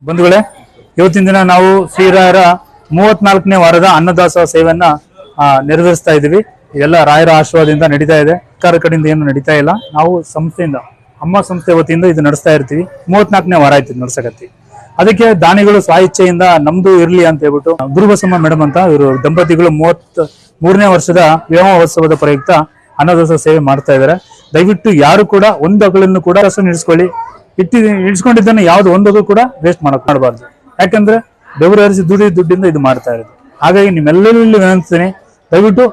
ಬಂಧುಗಳೇ, ಇವತ್ತಿನ ದಿನ ನಾವು ಶ್ರೀರಾಯರ 34ನೇ ವಾರದ ಅನ್ನದಾಸೋಹ ಸೇವೆಯನ್ನ ನೆರವೇರಿಸ್ತಾ ಇದ್ದೀವಿ. ಇದೆಲ್ಲ ರಾಯರ ಆಶೀರ್ವಾದದಿಂದ ನಡೀತಾ ಇದೆ. ಸರ್ಕಾರ ಕಡೆಯಿಂದ ಏನು ನಡೀತಾ ಇಲ್ಲ. ನಾವು ಸಂಸ್ಥೆಯಿಂದ, ಅಮ್ಮ ಸಂಸ್ಥೆ ವತಿಯಿಂದ ಇದು ನಡೆಸ್ತಾ ಇರ್ತೀವಿ. 34ನೇ ವಾರ ಆಯ್ತು ನಡೆಸಕತ್ತಿ. ಅದಕ್ಕೆ ದಾನಿಗಳು ಸ್ವ-ಇಚ್ಛೆಯಿಂದ ನಮ್ದು ಇರ್ಲಿ ಅಂತ ಹೇಳ್ಬಿಟ್ಟು ಗುರುಬಸಮ್ಮ ಮೇಡಮ್ ಅಂತ ಇವರು ದಂಪತಿಗಳು 33ನೇ ವರ್ಷದ ವಿವಾಹೋತ್ಸವದ ಪ್ರಯುಕ್ತ ಅನ್ನದಾಸೋಹ ಸೇವೆ ಮಾಡ್ತಾ ಇದ್ದಾರೆ. ದಯವಿಟ್ಟು ಯಾರು ಕೂಡ ಒಂದು ಅಗಳನ್ನು ಕೂಡ ನಿಲ್ಲಿಸ್ಕೊಳ್ಳಿ. ಇಡ್ಸ್ಕೊಂಡಿದ್ದನ್ನ ಯಾವ್ದು ಒಂದಕ್ಕೂ ಕೂಡ ವೇಸ್ಟ್ ಮಾಡಬಾರ್ದು. ಯಾಕಂದ್ರೆ ಬೆವರು ಹರಿಸಿ ದುಡ್ಡಿಂದ ಇದು ಮಾಡ್ತಾ ಇರೋದು. ಹಾಗಾಗಿ ನಿಮ್ಮೆಲ್ಲರಲ್ಲಿ ವಿನಂತಿಸ್ತೀನಿ, ದಯವಿಟ್ಟು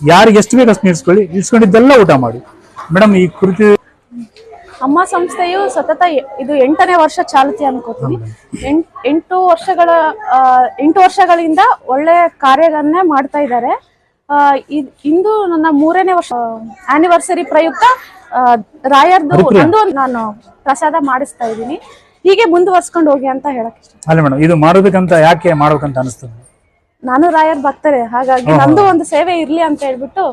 ಯಾರಿಗೆ ಎಷ್ಟು ಬೇಕು ಅಷ್ಟು ನಿಲ್ಸ್ಕೊಳ್ಳಿ, ಇಡ್ಸ್ಕೊಂಡಿದ್ದೆಲ್ಲ ಊಟ ಮಾಡಿ. ಮೇಡಮ್, ಈ ಕುರಿತು ಅಮ್ಮ ಸಂಸ್ಥೆಯು ಸತತ ಇದು 8ನೇ ವರ್ಷ ಚಾಲತಿ ಅನ್ಕೋತೀನಿ. 8 ವರ್ಷಗಳಿಂದ ಒಳ್ಳೆ ಕಾರ್ಯಗಳನ್ನೇ ಮಾಡ್ತಾ ಇದ್ದಾರೆ. ಇಂದು ನನ್ನ 3ನೇ ವರ್ಷ ಆನಿವರ್ಸರಿ ಪ್ರಯುಕ್ತ ರಾಯರ್ದು ಒಂದು ನಾನು ಪ್ರಸಾದ ಮಾಡಿಸ್ತಾ ಇದ್ದೀನಿ. ಹೀಗೆ ಮುಂದುವರ್ಸ್ಕೊಂಡು ಹೋಗಿ ಅಂತ ಹೇಳಕ್ ಇಷ್ಟ. ಅಲ್ಲ ಮೇಡಮ್, ಇದು ಮಾಡೋದಕ್ಕಂತ ಯಾಕೆ ಮಾಡ್ಬೇಕಂತ ಅನಿಸ್ತದೆ? ನಾನು ರಾಯರ್ ಭಕ್ತರೆ, ಹಾಗಾಗಿ ನಂದು ಒಂದು ಸೇವೆ ಇರ್ಲಿ ಅಂತ ಹೇಳ್ಬಿಟ್ಟು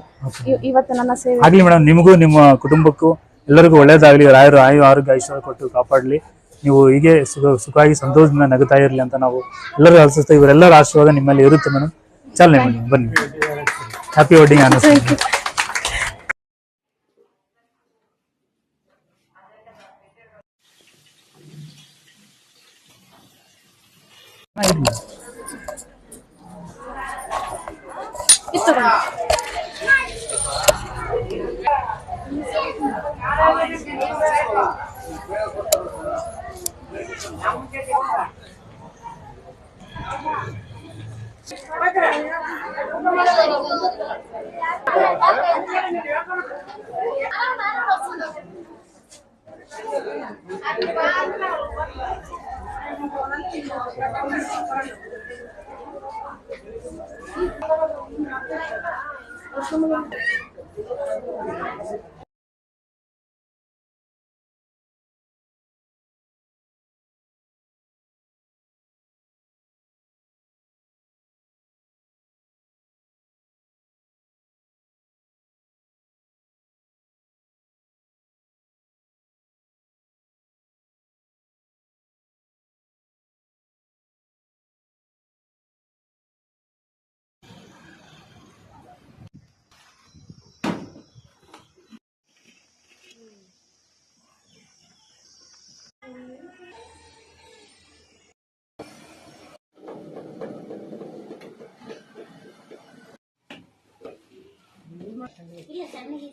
ಇವತ್ತು ನನ್ನ ಸೇವೆ. ಆಗ್ಲಿ ಮೇಡಮ್, ನಿಮಗೂ ನಿಮ್ಮ ಕುಟುಂಬಕ್ಕೂ ಎಲ್ಲರಿಗೂ ಒಳ್ಳೇದಾಗ್ಲಿ. ರಾಯರು ಆರೋಗ್ಯ ಐಶ್ವರ್ಯ ಕೊಟ್ಟು ಕಾಪಾಡಲಿ. ನೀವು ಹೀಗೆ ಸುಖವಾಗಿ ಸಂತೋಷದಿಂದ ನಗುತ್ತಾ ಇರಲಿ ಅಂತ ನಾವು ಎಲ್ಲರೂ ಅನಿಸುತ್ತೆ. ಇವರೆಲ್ಲರ ಆಶೀರ್ವಾದ ನಿಮ್ಮಲ್ಲಿ ಇರುತ್ತೆ ಮೇಡಮ್. ಚಾಲನೆ ಮೇಡಮ್, ಬನ್ನಿ. Happy wedding anniversary. ಇಲ್ಲ ಸಣ್ಣಗೆ